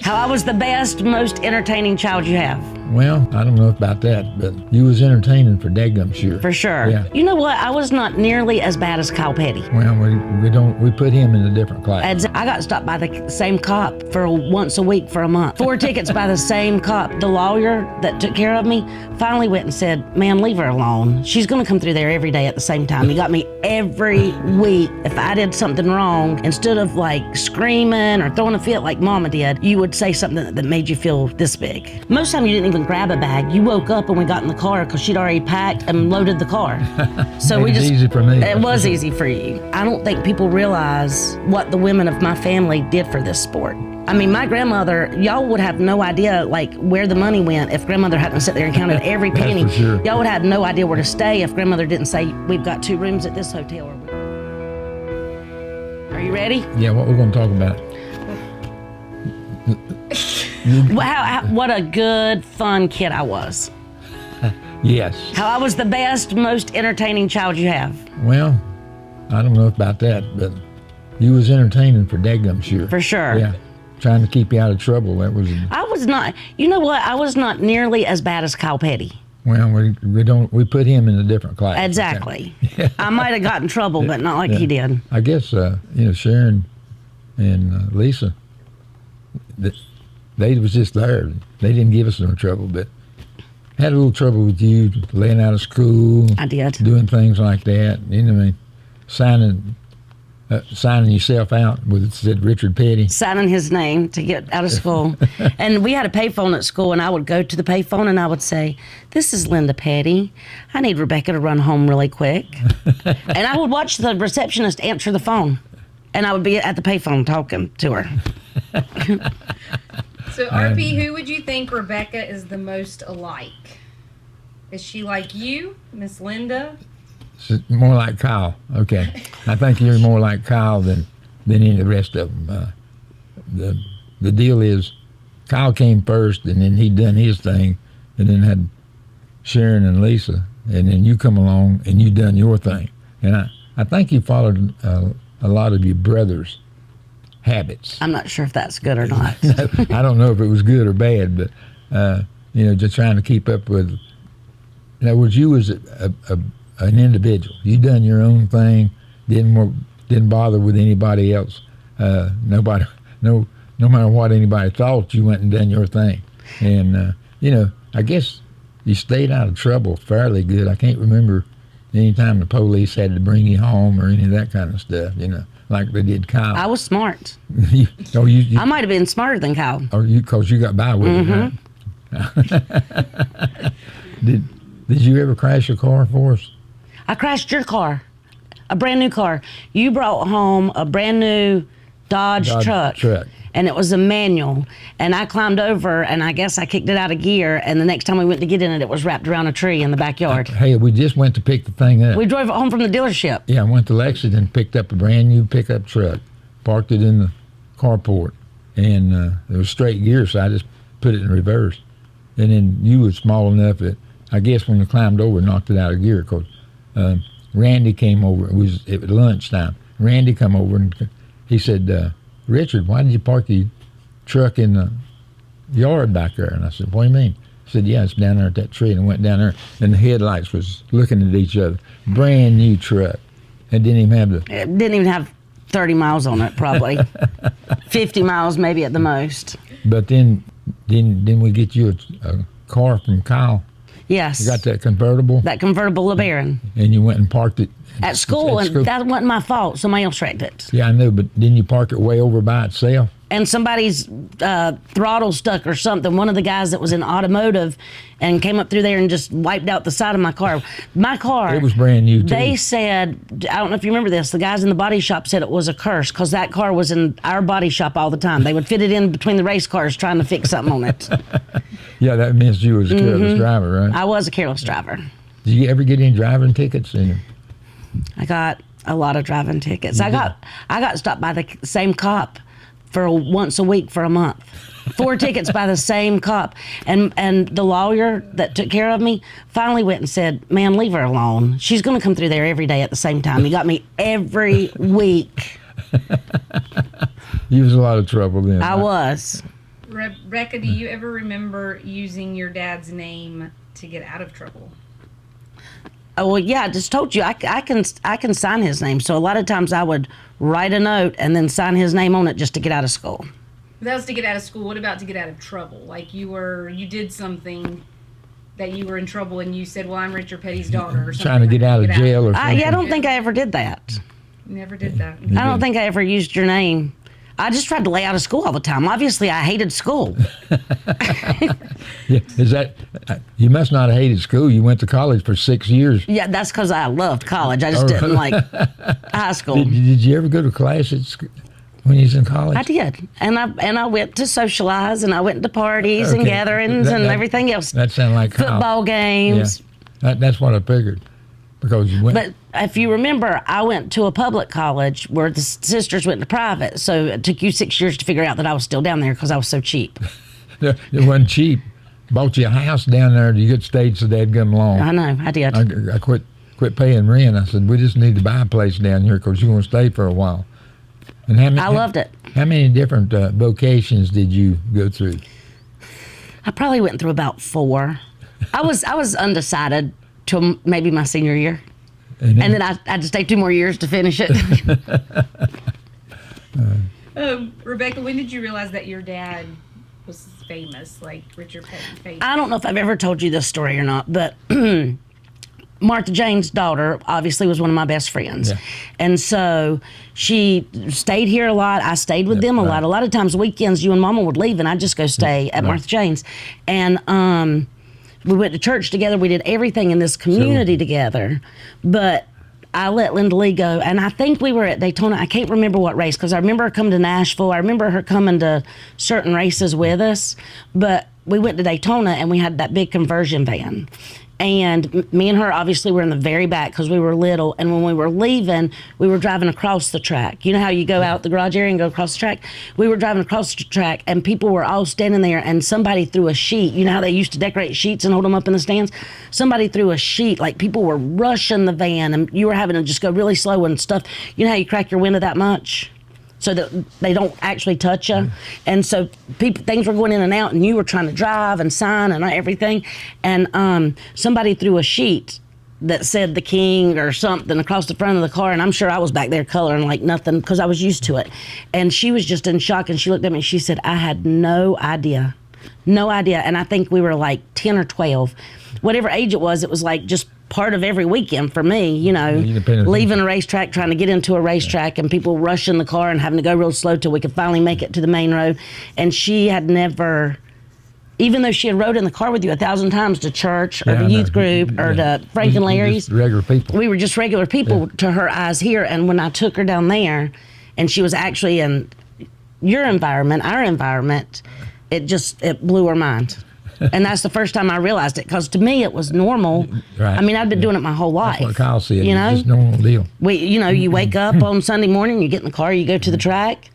How I was the best, most entertaining child you have. Well, I don't know about that, but you was entertaining for daggum sure. For sure. Yeah. You know what? I was not nearly as bad as Kyle Petty. Well, we put him in a different class. I got stopped by the same cop for once a week for a month. 4 tickets by the same cop. The lawyer that took care of me finally went and said, "Man, leave her alone. She's going to come through there every day at the same time." He got me every week. If I did something wrong, instead of like screaming or throwing a fit like Mama did, you would say something that made you feel this big. Most time you didn't even grab a bag. You woke up and we got in the car because she'd already packed and loaded the car. So It was easy for me. It was easy for you. I don't think people realize what the women of my family did for this sport. I mean, my grandmother, y'all would have no idea like where the money went if grandmother hadn't sat there and counted every penny. That's for sure. Y'all would have no idea where to stay if grandmother didn't say, "We've got 2 rooms at this hotel." Are you ready? Yeah, what we're going to talk about? What a good, fun kid I was. Yes. How I was the best, most entertaining child you have. Well, I don't know about that, but you was entertaining for daggum sure. For sure. Yeah. Trying to keep you out of trouble. That was. I was not. You know what? I was not nearly as bad as Kyle Petty. Well, we put him in a different class. Exactly. I might have got in trouble, but not like he did. I guess Sharon and Lisa, they was just there. They didn't give us no trouble, but had a little trouble with you laying out of school. I did. Doing things like that. You know what I mean? Signing yourself out with it said Richard Petty. Signing his name to get out of school. And we had a payphone at school, and I would go to the payphone and I would say, "This is Linda Petty. I need Rebecca to run home really quick." And I would watch the receptionist answer the phone, and I would be at the payphone talking to her. So, RP, who would you think Rebecca is the most alike? Is she like you, Miss Linda? More like Kyle. Okay. I think you're more like Kyle than any of the rest of them. The deal is Kyle came first, and then he done his thing, and then had Sharon and Lisa, and then you come along and you done your thing. And I think you followed a lot of your brother's habits. I'm not sure if that's good or not. I don't know if it was good or bad, but just trying to keep up with. In other words, you was an individual. You done your own thing. Didn't bother with anybody else. No matter what anybody thought, you went and done your thing. And I guess you stayed out of trouble fairly good. I can't remember any time the police had to bring you home or any of that kind of stuff. Like they did Kyle. I was smart. you I might have been smarter than Kyle. Because you got by with it, right? Did you ever crash a car for us? I crashed your car, a brand new car. You brought home a brand new Dodge truck, and it was a manual. And I climbed over, and I guess I kicked it out of gear. And the next time we went to get in it, it was wrapped around a tree in the backyard. Hey, we just went to pick the thing up. We drove it home from the dealership. Yeah, I went to Lexington, picked up a brand new pickup truck, parked it in the carport, and it was straight gear, so I just put it in reverse. And then you were small enough that I guess when you climbed over, knocked it out of gear. Cause Randy came over. It was at lunchtime. Randy come over and he said, "Richard, why did you park the truck in the yard back there?" And I said, "What do you mean?" He said, "Yeah, it's down there at that tree." And I went down there, and the headlights was looking at each other. Brand new truck. It didn't even have 30 miles on it, probably. 50 miles maybe at the most. But then we get you a car from Kyle. Yes. You got that convertible? That convertible LeBaron. And you went and parked it at school, and that wasn't my fault. Somebody else wrecked it. Yeah, I know, but didn't you park it way over by itself? And somebody's throttle stuck or something. One of the guys that was in automotive and came up through there and just wiped out the side of my car. My car. It was brand new, too. They said, I don't know if you remember this, the guys in the body shop said it was a curse because that car was in our body shop all the time. They would fit it in between the race cars trying to fix something on it. Yeah, that means you was a careless driver, right? I was a careless driver. Did you ever get any driving tickets? I got a lot of driving tickets. I got stopped by the same cop for once a week for a month. 4 tickets by the same cop. And the lawyer that took care of me finally went and said, "Man, leave her alone. She's going to come through there every day at the same time." He got me every week. You was a lot of trouble then. I was. Rebecca, do you ever remember using your dad's name to get out of trouble? Oh, well, yeah, I just told you I can sign his name. So a lot of times I would write a note and then sign his name on it just to get out of school. That was to get out of school. What about to get out of trouble? Like you did something that you were in trouble and you said, well, I'm Richard Petty's daughter or something. Trying to get out of jail or something. I don't think I ever did that. Never did that. I don't think I ever used your name. I just tried to lay out of school all the time. Obviously, I hated school. Yeah, is that you must not have hated school? You went to college for 6 years. Yeah, that's because I loved college. I just didn't like high school. Did you ever go to class at school when you was in college? I did, and I went to socialize, and I went to parties and Okay. gatherings and everything else. That sounded like Football games. Yeah, that's what I figured. Because you went. But if you remember, I went to a public college where the sisters went to private. So it took you 6 years to figure out that I was still down there because I was so cheap. It wasn't cheap. Bought you a house down there. You get stayed so they'd come along. I know, I did. I quit paying rent. I said, we just need to buy a place down here because you're going to stay for a while. And I loved it. How many different vocations did you go through? I probably went through about 4. I was undecided till maybe my senior year. And then I had to stay 2 more years to finish it. Rebecca, when did you realize that your dad was famous, like Richard Petty famous? I don't know if I've ever told you this story or not, but Martha Jane's daughter obviously was one of my best friends. Yeah. And so she stayed here a lot. I stayed with them a lot. A lot of times weekends you and Mama would leave and I'd just go stay at Martha Jane's. And we went to church together. We did everything in this community together. But I let Linda Lee go. And I think we were at Daytona. I can't remember what race because I remember her coming to Nashville. I remember her coming to certain races with us. But we went to Daytona and we had that big conversion van. And me and her obviously were in the very back because we were little. And when we were leaving, we were driving across the track. You know how you go out the garage area and go across the track? We were driving across the track and people were all standing there and somebody threw a sheet. You know how they used to decorate sheets and hold them up in the stands? Somebody threw a sheet, like people were rushing the van and you were having to just go really slow and stuff. You know how you crack your window that much? So that they don't actually touch you. And so things were going in and out and you were trying to drive and sign and everything. And somebody threw a sheet that said the king or something across the front of the car. And I'm sure I was back there coloring like nothing because I was used to it. And she was just in shock and she looked at me and she said, I had no idea. No idea. And I think we were like 10 or 12. Whatever age it was like just part of every weekend for me, you know, leaving a racetrack, trying to get into a racetrack and people rushing the car and having to go real slow till we could finally make it to the main road. And she had never, even though she had rode in the car with you 1,000 times to church or to youth group or to Frank and Larry's. Regular people. We were just regular people to her eyes here. And when I took her down there and she was actually in your environment, our environment, it blew her mind. And that's the first time I realized it, because to me it was normal. Right. I mean, I'd been doing it my whole life. That's what Kyle said. You know, It's just normal deal. You wake up on Sunday morning, you get in the car, you go to the track,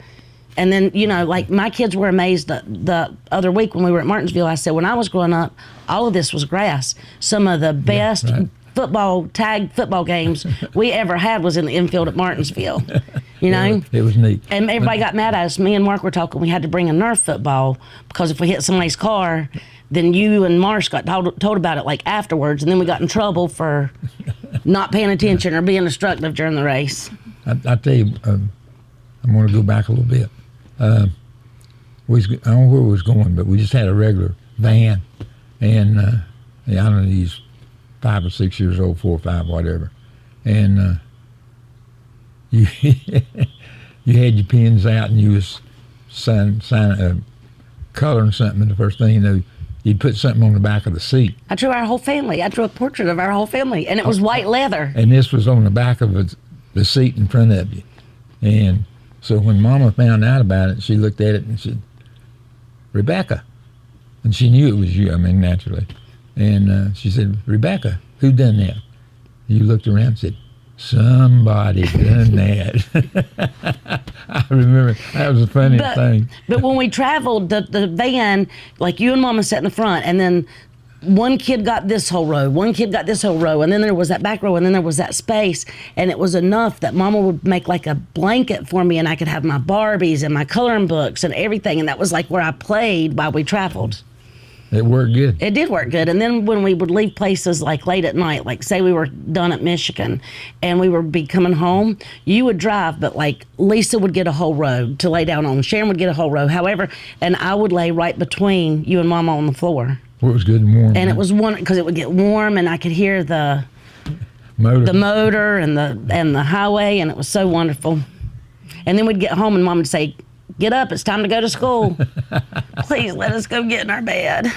and then like my kids were amazed the other week when we were at Martinsville. I said, when I was growing up, all of this was grass. Some of the best tag football games we ever had was in the infield at Martinsville. You know, it was neat. And everybody got mad at us. Me and Mark were talking. We had to bring a Nerf football because if we hit somebody's car, then you and Marsh got told about it like afterwards, and then we got in trouble for not paying attention or being destructive during the race. I tell you, I'm going to go back a little bit. I don't know where we was going, but we just had a regular van, and I don't know, he's 5 or 6 years old, 4 or 5, whatever, and you you had your pens out and you was coloring something, and the first thing you know, you'd put something on the back of the seat. I drew our whole family. I drew a portrait of our whole family, and it was white leather. And this was on the back of the seat in front of you. And so when Mama found out about it, she looked at it and said, Rebecca. And she knew it was you, I mean, naturally. And she said, Rebecca, who done that? You looked around and said, somebody done that. I remember, that was the funniest thing. But when we traveled, the van, like you and Mama sat in the front, and then one kid got this whole row, one kid got this whole row, and then there was that back row, and then there was that space, and it was enough that Mama would make like a blanket for me, and I could have my Barbies and my coloring books and everything, and that was like where I played while we traveled. It worked good. It did work good. And then when we would leave places like late at night, like say we were done at Michigan and we would be coming home, you would drive, but like Lisa would get a whole row to lay down on. Sharon would get a whole row. However, and I would lay right between you and Mama on the floor. Well, it was good and warm. And it was one because it would get warm and I could hear the motor and the highway, and it was so wonderful. And then we'd get home and Mom would say, "Get up, it's time to go to school. Please let us go get in our bed."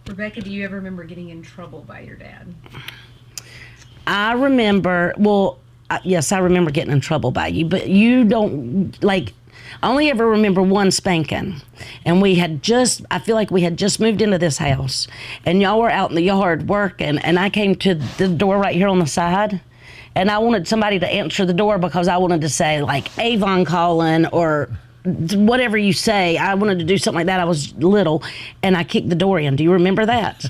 Rebecca, do you ever remember getting in trouble by your dad? I remember, yes, I remember getting in trouble by you, but you don't, like, I only ever remember one spanking. And I feel like we had just moved into this house, and y'all were out in the yard working, and I came to the door right here on the side. And I wanted somebody to answer the door because I wanted to say, like, Avon calling or whatever you say. I wanted to do something like that. I was little, and I kicked the door in. Do you remember that?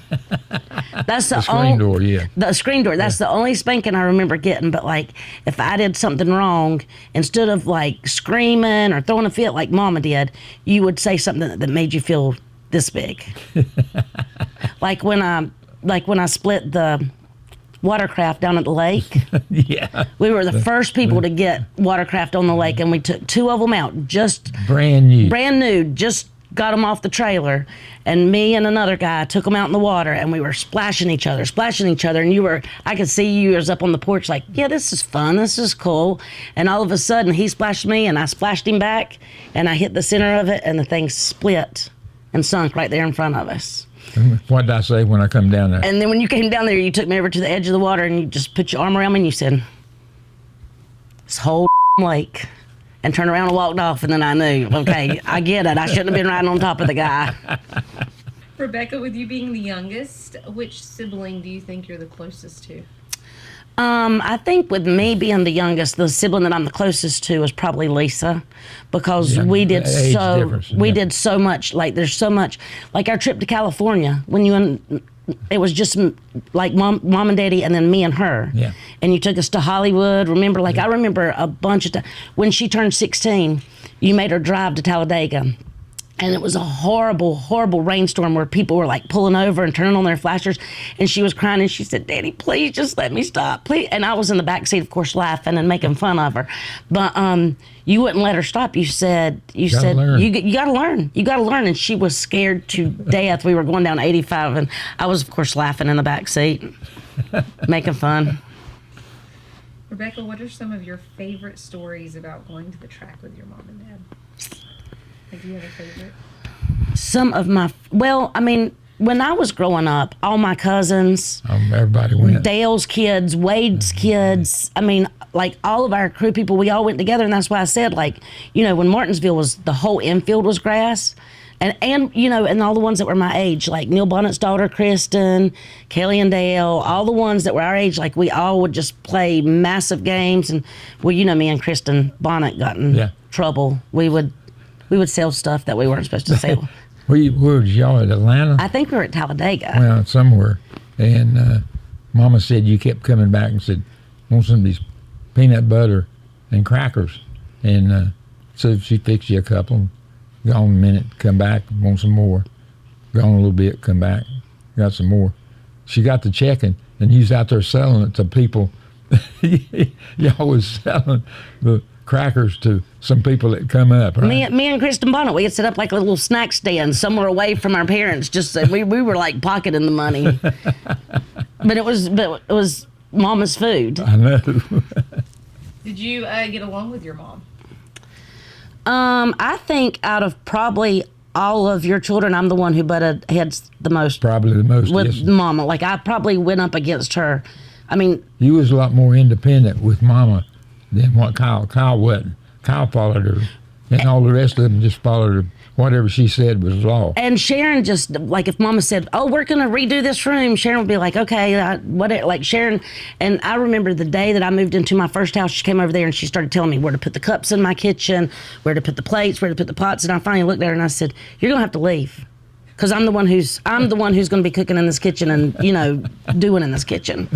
That's the screen door, yeah. The screen door. That's the only spanking I remember getting. But, like, if I did something wrong, instead of, like, screaming or throwing a fit like Mama did, you would say something that made you feel this big. like when I split the watercraft down at the lake. Yeah. We were the first people to get watercraft on the lake, and we took 2 of them out, just brand new, just got them off the trailer, and me and another guy took them out in the water, and we were splashing each other, and I could see you was up on the porch like, yeah, this is fun, this is cool, and all of a sudden he splashed me, and I splashed him back, and I hit the center of it, and the thing split and sunk right there in front of us. What did I say when I come down there? And then when you came down there, you took me over to the edge of the water and you just put your arm around me and you said, "This whole lake," and turned around and walked off. And then I knew, okay, I get it. I shouldn't have been riding on top of the guy. Rebecca, with you being the youngest, which sibling do you think you're the closest to? I think with me being the youngest, the sibling that I'm the closest to is probably Lisa, because we did so much. Like there's so much, like our trip to California it was just like mom and daddy, and then me and her. Yeah. And you took us to Hollywood. Remember, I remember a bunch of times when she turned 16, you made her drive to Talladega. And it was a horrible, horrible rainstorm where people were like pulling over and turning on their flashers. And she was crying and she said, "Daddy, please just let me stop, please." And I was in the back seat, of course, laughing and making fun of her. But you wouldn't let her stop. You said, you got to learn. You got to learn. And she was scared to death. We were going down 85 and I was, of course, laughing in the back seat, making fun. Rebecca, what are some of your favorite stories about going to the track with your mom and dad? Like, do you have a favorite? Some of my, when I was growing up, all my cousins, everybody went. Dale's kids, Wade's kids, all of our crew people, we all went together, and that's why I said, when Martinsville was, the whole infield was grass, and all the ones that were my age, like Neil Bonnet's daughter, Kristen, Kelly and Dale, all the ones that were our age, like we all would just play massive games, and me and Kristen Bonnet got in trouble. We would sell stuff that we weren't supposed to sell. Where was y'all at Atlanta? I think we were at Talladega. Well, somewhere. And Mama said you kept coming back and said, "Want some of these peanut butter and crackers?" And so she fixed you a couple. Gone a minute, come back, want some more. Gone a little bit, come back, got some more. She got the checking, and you was out there selling it to people. Y'all was selling the crackers to some people that come up, right? Me and Kristen Bonnet, we had set up like a little snack stand somewhere away from our parents. Just so we were like pocketing the money, but it was Mama's food. I know. Did you get along with your mom? I think out of probably all of your children, I'm the one who butted heads the most. Probably the most with yes. Mama. Like I probably went up against her. You was a lot more independent with Mama than what Kyle wasn't. Kyle followed her, and all the rest of them just followed her. Whatever she said was law. And Sharon just, like, if Mama said, "Oh, we're going to redo this room," Sharon would be like, "Okay, Sharon." And I remember the day that I moved into my first house, she came over there and she started telling me where to put the cups in my kitchen, where to put the plates, where to put the pots. And I finally looked at her and I said, "You're going to have to leave." because I'm the one who's going to be cooking in this kitchen and doing in this kitchen.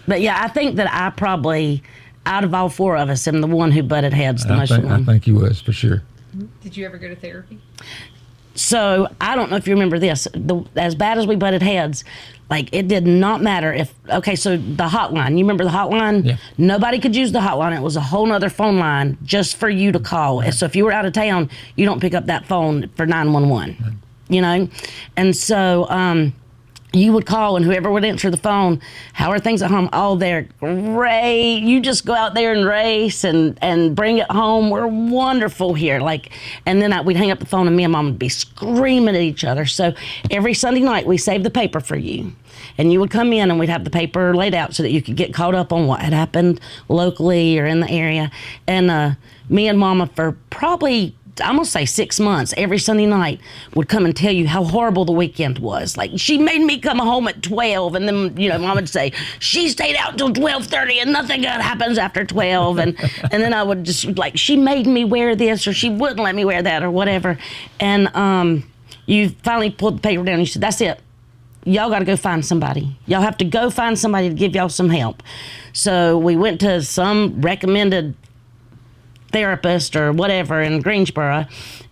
But yeah, I think that I probably, out of all four of us, am the one who butted heads the most. I think he was for sure. Did you ever go to therapy? So I don't know if you remember this. As bad as we butted heads, like it did not matter if. Okay, so the hotline. You remember the hotline? Yeah. Nobody could use the hotline. It was a whole nother phone line just for you to call. Right. So if you were out of town, you don't pick up that phone for 911. Right. And so you would call, and whoever would answer the phone, how are things at home? Oh, they're great. You just go out there and race and bring it home. We're wonderful here. And then we'd hang up the phone, and me and Mom would be screaming at each other. So every Sunday night, we saved the paper for you. And you would come in, and we'd have the paper laid out so that you could get caught up on what had happened locally or in the area. And me and Mama, for probably, I'm going to say 6 months, every Sunday night would come and tell you how horrible the weekend was. Like, she made me come home at 12, and then, Mom would say, she stayed out till 12:30 and nothing good happens after 12. And then I would just, she made me wear this, or she wouldn't let me wear that, or whatever. And you finally pulled the paper down and you said, that's it. Y'all got to go find somebody. Y'all have to go find somebody to give y'all some help. So we went to some recommended therapist or whatever in Greensboro,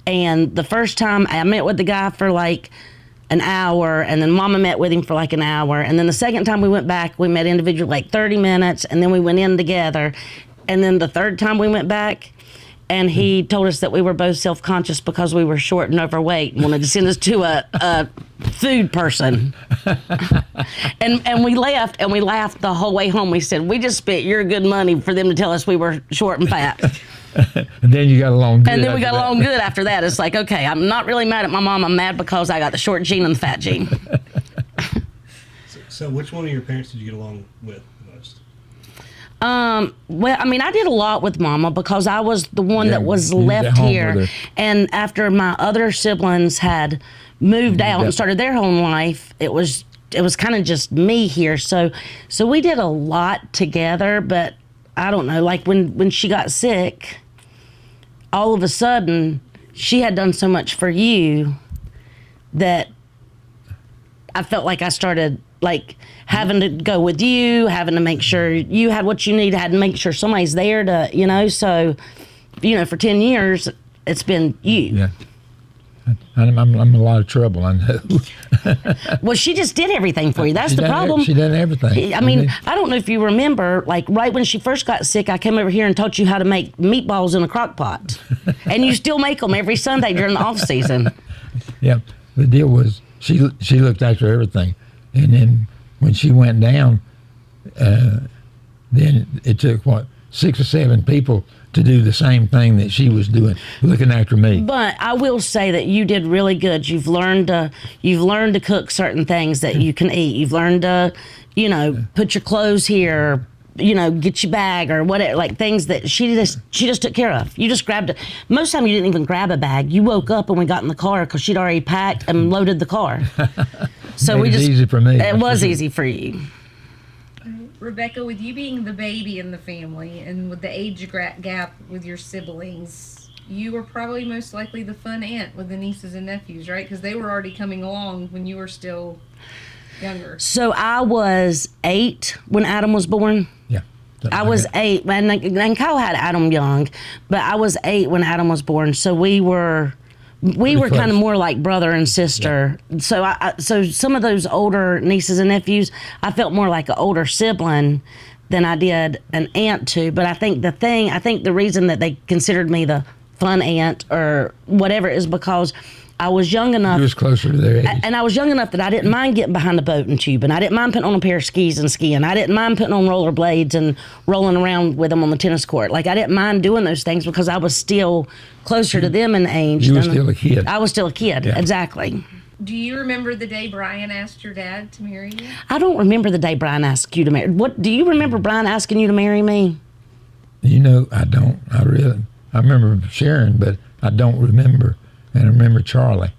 and the first time I met with the guy for an hour, and then Mama met with him for an hour, and then the second time we went back, we met individually 30 minutes, and then we went in together, and then the third time we went back, and he told us that we were both self-conscious because we were short and overweight and wanted to send us to a food person. and we left, and we laughed the whole way home. We said, we just spent your good money for them to tell us we were short and fat. And then you got along good. And then we got along good after that. It's like, okay, I'm not really mad at my mom. I'm mad because I got the short gene and the fat gene. So which one of your parents did you get along with the most? Well, I did a lot with Mama because I was the one that was left here. And after my other siblings had moved out and started their home life, it was kind of just me here. So we did a lot together, but I don't know, when she got sick, all of a sudden, she had done so much for you that I felt like I started having to go with you, having to make sure you had what you need, had to make sure somebody's there to, so, for 10 years, it's been you. Yeah. I'm in a lot of trouble, I know. Well, she just did everything for you. That's the problem. She did everything. I don't know if you remember, right when she first got sick, I came over here and taught you how to make meatballs in a crock pot. And you still make them every Sunday during the off season. Yeah. The deal was she looked after everything. And then when she went down, then it took, 6 or 7 people to do the same thing that she was doing, looking after me. But I will say that you did really good. You've learned to cook certain things that you can eat. You've learned to, put your clothes here, get your bag or whatever, things that she just took care of. You just grabbed it. Most of the time you didn't even grab a bag. You woke up and we got in the car because she'd already packed and loaded the car. So it was easy for me. It was easy for you. Rebecca, with you being the baby in the family and with the age gap with your siblings, you were probably most likely the fun aunt with the nieces and nephews, right? Because they were already coming along when you were still younger. So I was 8 when Adam was born. Yeah. I was 8, and Kyle had Adam young, but I was 8 when Adam was born. So we were kind of more like brother and sister. Yeah. So some of those older nieces and nephews, I felt more like an older sibling than I did an aunt to. But I think the reason that they considered me the fun aunt or whatever is because I was young enough. You was closer to their age. And I was young enough that I didn't mind getting behind the boat and tubing. I didn't mind putting on a pair of skis and skiing. I didn't mind putting on rollerblades and rolling around with them on the tennis court. I didn't mind doing those things because I was still closer to them in age. You were still a kid. I was still a kid, yeah. Exactly. Do you remember the day Brian asked your dad to marry you? I don't remember the day Brian asked you to marry. What do you remember Brian asking you to marry me? I don't. I remember Sharon, but I don't remember. And I remember Charlie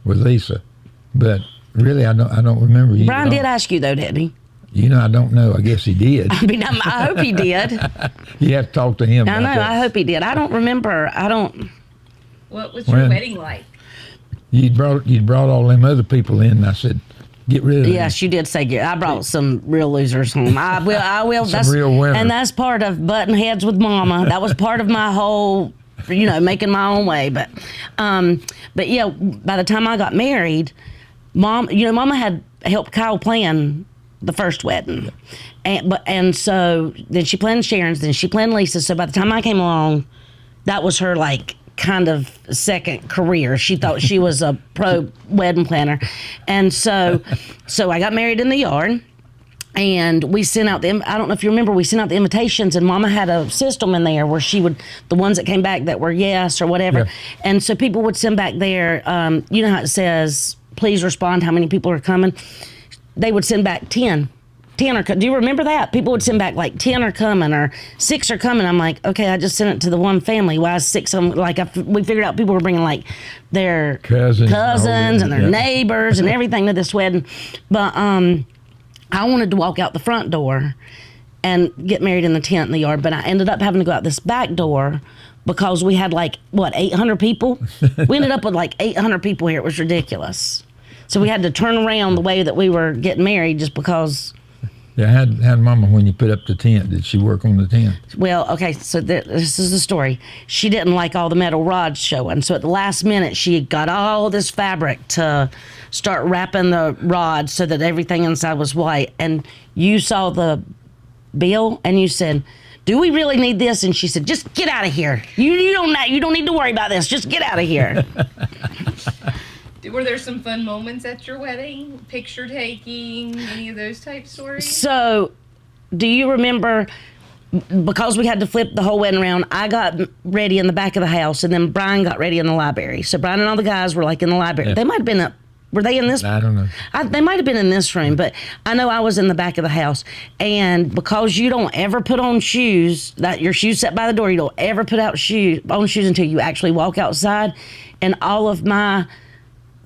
with Lisa, but really I don't remember you. Brian did ask you though, didn't he? I don't know. I guess he did. I hope he did. You have to talk to him. I know. I hope he did. I don't remember. What was your wedding like? You'd brought all them other people in. And I said, get rid of them. Yes, you did say I brought some real losers home. I will. Some real winners. And that's part of butting heads with Mama. That was part of my whole, making my own way. But yeah, by the time I got married, Mama had helped Kyle plan the first wedding, and so then she planned Sharon's, then she planned Lisa's. So by the time I came along, that was her like kind of second career. She thought she was a pro wedding planner, and so I got married in the yard, and we sent out I don't know if you remember, we sent out the invitations, and Mama had a system in there where she would, the ones that came back that were yes or whatever, and so people would send back there. You know how it says, please respond how many people are coming. They would send back 10 are do you remember that? People would send back like 10 are coming or 6 are coming. I'm like, okay, I just sent it to the one family. Why is 6 of them? Like, we figured out people were bringing like their cousins and their neighbors and everything to this wedding. But I wanted to walk out the front door and get married in the tent in the yard, but I ended up having to go out this back door because we had like, 800 people? We ended up with like 800 people here. It was ridiculous. So we had to turn around the way that we were getting married just because. Yeah, had Mama, when you put up the tent, did she work on the tent? Well, okay, so this is the story. She didn't like all the metal rods showing, so at the last minute, she got all this fabric to start wrapping the rods so that everything inside was white. And you saw the bill, and you said, do we really need this? And she said, just get out of here. You don't need to worry about this. Just get out of here. Were there some fun moments at your wedding? Picture taking, any of those type stories? So, do you remember, because we had to flip the whole wedding around, I got ready in the back of the house, and then Brian got ready in the library. So Brian and all the guys were like in the library. Yeah. They might have been were they in this? I don't know. They might have been in this room, but I know I was in the back of the house. And because you don't ever put on shoes, that your shoes set by the door, you don't ever put on shoes until you actually walk outside. And all of my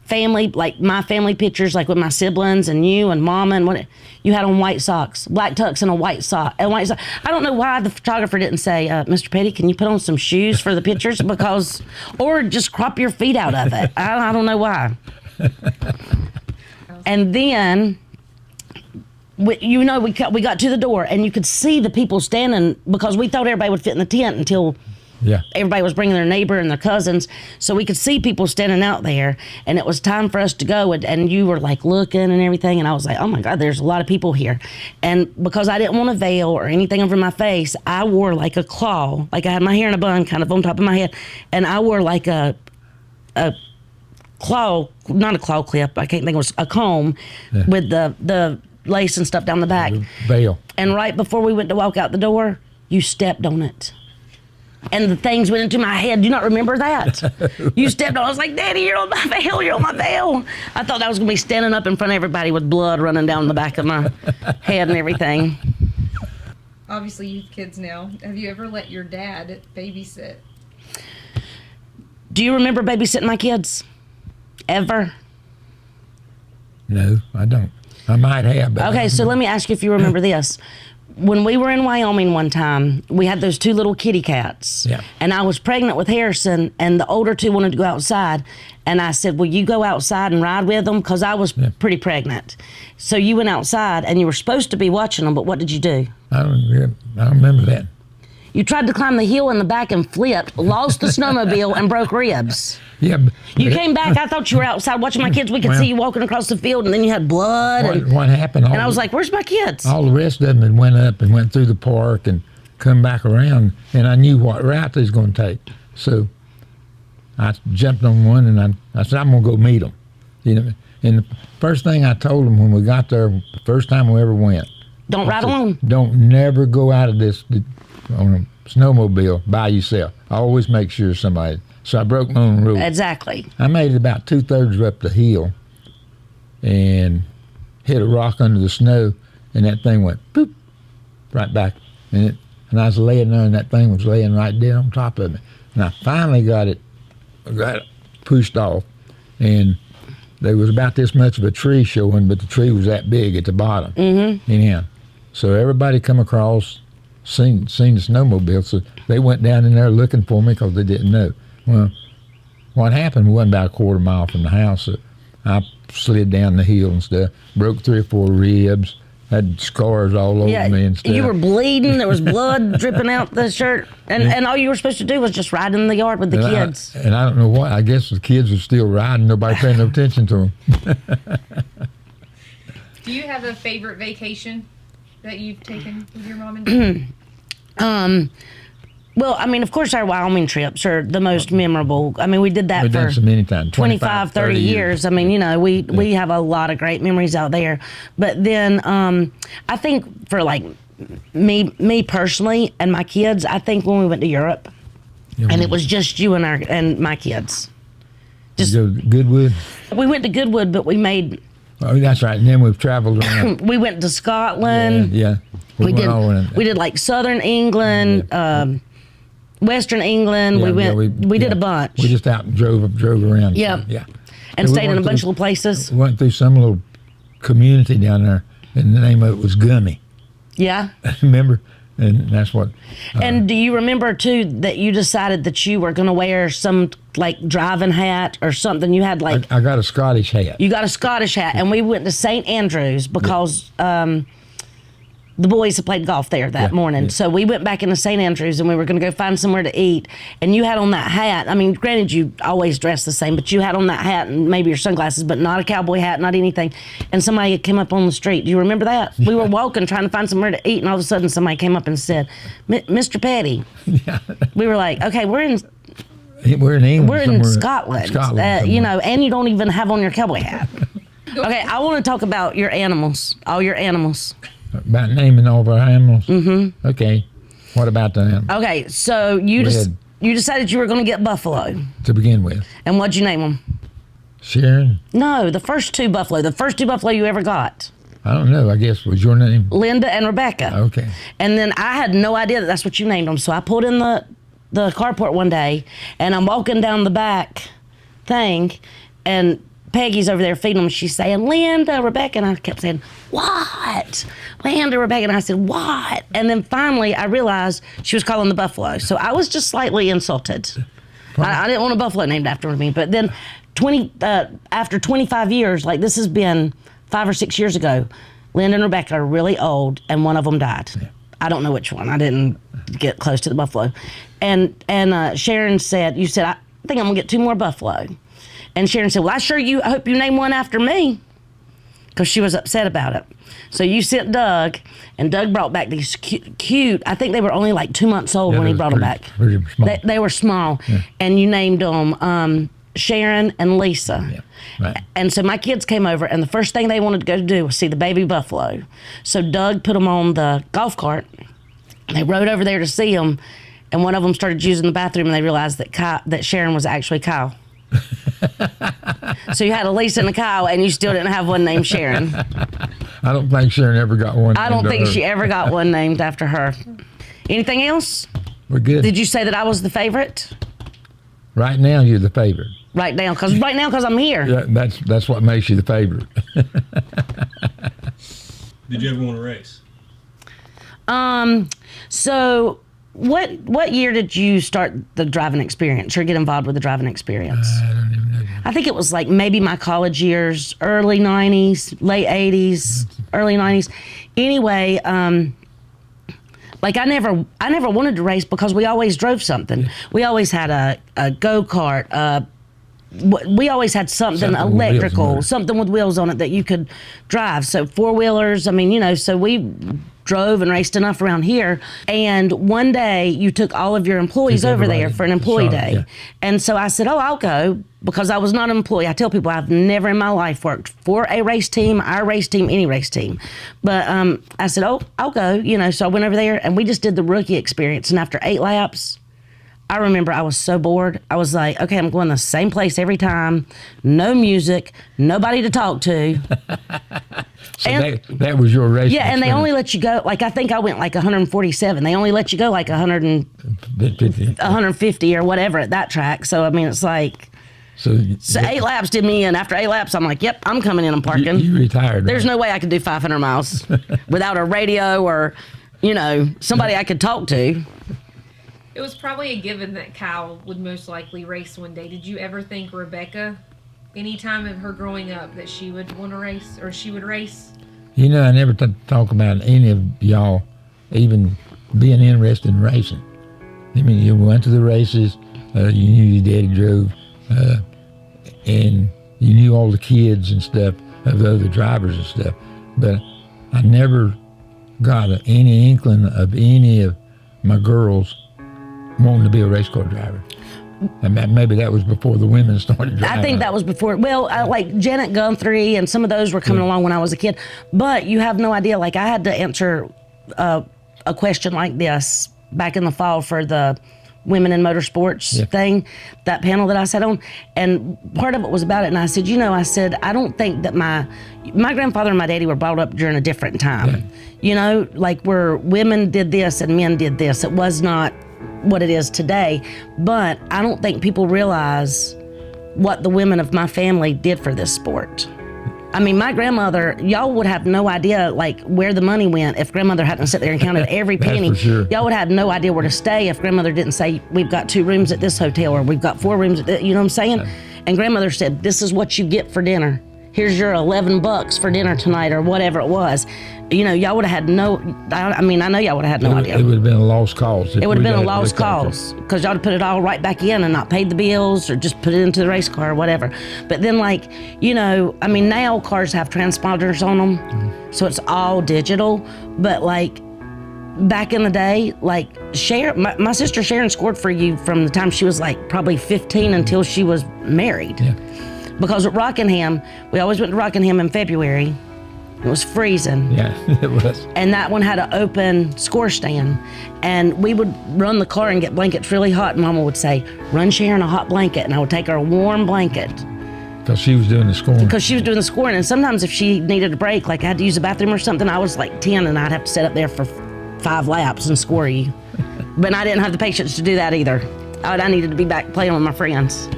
family, like my family pictures, like with my siblings and you and Mama and what you had on white socks, black tux and a white sock. I don't know why the photographer didn't say, Mr. Petty, can you put on some shoes for the pictures? Or just crop your feet out of it. I don't know why. And then, we got to the door and you could see the people standing because we thought everybody would fit in the tent until everybody was bringing their neighbor and their cousins. So we could see people standing out there, and it was time for us to go. And you were like looking and everything. And I was like, oh my God, there's a lot of people here. And because I didn't want a veil or anything over my face, I wore like a claw, like I had my hair in a bun kind of on top of my head. And I wore like a claw, not a claw clip, I can't think, it was a comb with the lace and stuff down the back. The veil. And right before we went to walk out the door, you stepped on it. And the things went into my head. Do you not remember that? You stepped on it. I was like, Daddy, you're on my veil. You're on my veil. I thought I was going to be standing up in front of everybody with blood running down the back of my head and everything. Obviously, you have kids now. Have you ever let your dad babysit? Do you remember babysitting my kids? Ever? No, I don't. I might have. But okay, so let me ask you if you remember this. When we were in Wyoming one time, we had those 2 little kitty cats. Yeah. And I was pregnant with Harrison, and the older 2 wanted to go outside. And I said, will you go outside and ride with them? Because I was pretty pregnant. So you went outside, and you were supposed to be watching them, but what did you do? I don't remember that. You tried to climb the hill in the back and flipped, lost the snowmobile, and broke ribs. Yeah. You came back, I thought you were outside watching my kids. We could see you walking across the field, and then you had blood. What happened? And I was like, where's my kids? All the rest of them had went up and went through the park and come back around, and I knew what route they was going to take. So I jumped on one, and I said, I'm going to go meet them. You know, and the first thing I told them when we got there, the first time we ever went, Don't ride alone. Don't never go out of this on a snowmobile by yourself. I always make sure somebody. So I broke my own rule. Exactly. I made it about 2/3 up the hill and hit a rock under the snow, and that thing went boop right back. And I was laying there, and that thing was laying right there on top of me. And I finally got it pushed off, and there was about this much of a tree showing, but the tree was that big at the bottom. Mm-hmm. Anyhow, so everybody come across, seen the snowmobile, so they went down in there looking for me because they didn't know. Well, what happened, we wasn't about a quarter mile from the house. I slid down the hill and stuff, broke 3 or 4 ribs, had scars all over me and stuff. You were bleeding. There was blood dripping out the shirt. And all you were supposed to do was just ride in the yard with the kids. And I don't know why. I guess the kids were still riding. Nobody paying no attention to them. Do you have a favorite vacation that you've taken with your mom and dad? Well, I mean, of course, our Wyoming trips are the most memorable. I mean, we did that We've for done so many times, 25, 30 years. I mean, you know, we have a lot of great memories out there. But then I think for like me personally and my kids, I think when we went to Europe, and it was just you and my kids. Just go to Goodwood. We went to Goodwood, but we made. Oh, that's right. And then we've traveled around. We went to Scotland. Yeah. We did like Southern England. Western England. We did a bunch. We just out and drove around. Yeah. Yeah. And stayed in a bunch of little places. We went through some little community down there, and the name of it was Gummy. Yeah. Remember? And that's what. And do you remember too that you decided that you were going to wear some like driving hat or something? You had like. I got a Scottish hat. You got a Scottish hat, and we went to St. Andrews because. The boys had played golf there that morning. So we went back into St. Andrews and we were going to go find somewhere to eat. And you had on that hat. I mean, granted, you always dress the same, but you had on that hat and maybe your sunglasses, but not a cowboy hat, not anything. And somebody had come up on the street. Do you remember that? We were walking, trying to find somewhere to eat, and all of a sudden somebody came up and said, Mr. Petty. Yeah. We were like, okay, we're in England. We're in Scotland. You know, and you don't even have on your cowboy hat. Okay, I want to talk about your animals, all your animals. About naming all of our animals? Mm-hmm. Okay. What about them? Okay, so you decided you were going to get buffalo. To begin with. And what'd you name them? Sharon? No, the first 2 buffalo. The first 2 buffalo you ever got. I don't know. I guess was your name? Linda and Rebecca. Okay. And then I had no idea that that's what you named them. So I pulled in the carport one day, and I'm walking down the back thing, and Peggy's over there feeding them. She's saying, Linda, Rebecca. And I kept saying, what? Linda, Rebecca. And I said, what? And then finally I realized she was calling the buffalo. So I was just slightly insulted. I didn't want a buffalo named after me. But then after 25 years, like this has been 5 or 6 years ago, Linda and Rebecca are really old, and one of them died. Yeah. I don't know which one. I didn't get close to the buffalo. And Sharon said, you said, I think I'm going to get 2 more buffalo. And Sharon said, well, I hope you name one after me, because she was upset about it. So you sent Doug, and Doug brought back these cute, I think they were only like 2 months old when he brought them back. Pretty small. They were small, and you named them Sharon and Lisa. Yeah, right. And so my kids came over, and the first thing they wanted to go to do was see the baby buffalo. So Doug put them on the golf cart, and they rode over there to see them, and one of them started using the bathroom, and they realized that Sharon was actually Kyle. So you had a Lisa and a Kyle, and you still didn't have one named Sharon. I don't think Sharon ever got one. I don't think she ever got one named after her. Anything else? We're good. Did you say that I was the favorite? Right now, you're the favorite. Right now, because I'm here. Yeah, that's what makes you the favorite. Did you ever want to race? So what year did you start the driving experience or get involved with the driving experience? I don't even know. I think it was like maybe my college years, early 90s, late 80s, early 90s. Anyway, like I never wanted to race because we always drove something. We always had a go-kart, we always had something electrical, something with wheels on it that you could drive. So 4-wheelers, I mean, you know, so we drove and raced enough around here. And one day you took all of your employees over there for an employee day. Yeah. And so I said, I'll go, because I was not an employee. I tell people I've never in my life worked for a race team, our race team, any race team. But I said, I'll go, you know. So I went over there and we just did the rookie experience. And after 8 laps, I remember I was so bored. I was like, okay, I'm going the same place every time. No music, nobody to talk to. So that was your race. Yeah, and they only let you go, like I think I went like 147. They only let you go like 150 or whatever at that track. So, I mean, it's like, so 8 laps did me in. After 8 laps, I'm like, yep, I'm coming in and parking. You retired. There's no way I could do 500 miles without a radio or, you know, somebody I could talk to. It was probably a given that Kyle would most likely race one day. Did you ever think Rebecca, any time of her growing up, that she would want to race or she would race? You know, I never talk about any of y'all even being interested in racing. I mean, you went to the races, you knew your daddy drove, and you knew all the kids and stuff of the other drivers and stuff. But I never got any inkling of any of my girls wanting to be a race car driver. And maybe that was before the women started driving. I think that was before. Well, like Janet Guthrie and some of those were coming along when I was a kid. But you have no idea. Like I had to answer a question like this back in the fall for the Women in Motorsports thing, that panel that I sat on. And part of it was about it. And I said, I said, I don't think that my grandfather and my daddy were brought up during a different time. Like where women did this and men did this. It was not what it is today. But I don't think people realize what the women of my family did for this sport. I mean, my grandmother, y'all would have no idea like where the money went if grandmother hadn't sat there and counted every penny. For sure. Y'all would have no idea where to stay if grandmother didn't say, we've got 2 rooms at this hotel or we've got 4 rooms at this, you know what I'm saying? And grandmother said, this is what you get for dinner. Here's your $11 for dinner tonight or whatever it was. Y'all would have had no, I know y'all would have had no idea. It would have been a lost cause. It would have been a lost cause because y'all would put it all right back in and not paid the bills or just put it into the race car or whatever. But then now cars have transponders on them, so it's all digital. But like back in the day, like my sister Sharon scored for you from the time she was like probably 15 until she was married. Yeah. Because at Rockingham, we always went to Rockingham in February. It was freezing. Yeah, it was. And that one had an open score stand. And we would run the car and get blankets really hot. Mama would say, run Sharon a hot blanket. And I would take her a warm blanket. Because she was doing the scoring. Because she was doing the scoring. And sometimes if she needed a break, like I had to use the bathroom or something, I was like 10 and I'd have to sit up there for 5 laps and score you. But I didn't have the patience to do that either. I needed to be back playing with my friends.